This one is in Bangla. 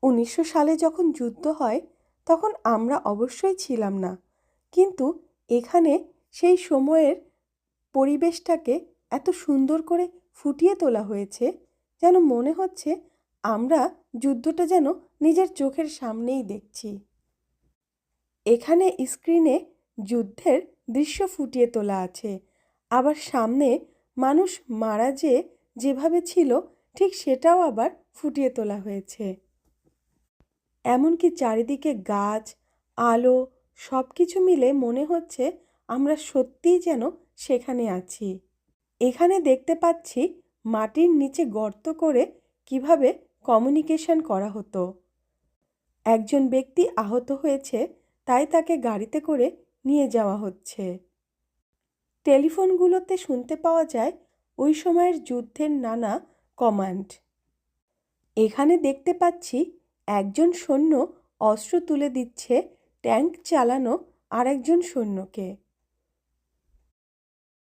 ১৯০০ সালে যখন যুদ্ধ হয় তখন আমরা অবশ্যই ছিলাম না, কিন্তু এখানে সেই সময়ের পরিবেশটাকে এত সুন্দর করে ফুটিয়ে তোলা হয়েছে যেন মনে হচ্ছে আমরা যুদ্ধটা যেন নিজের চোখের সামনেই দেখছি। এখানে স্ক্রিনে যুদ্ধের দৃশ্য ফুটিয়ে তোলা আছে, আবার সামনে মানুষ মারা যেভাবে ছিল ঠিক সেটাও আবার ফুটিয়ে তোলা হয়েছে। এমনকি চারিদিকে গাছ, আলো সব কিছু মিলে মনে হচ্ছে আমরা সত্যিই যেন সেখানে আছি। এখানে দেখতে পাচ্ছি মাটির নিচে গর্ত করে কিভাবে কমিউনিকেশন করা হতো। একজন ব্যক্তি আহত হয়েছে, তাই তাকে গাড়িতে করে নিয়ে যাওয়া হচ্ছে। টেলিফোনগুলোতে শুনতে পাওয়া যায় ওই সময়ের যুদ্ধের নানা কমান্ড। এখানে দেখতে পাচ্ছি একজন সৈন্য অস্ত্র তুলে দিচ্ছে ট্যাঙ্ক চালানো আরেকজন সৈন্যকে।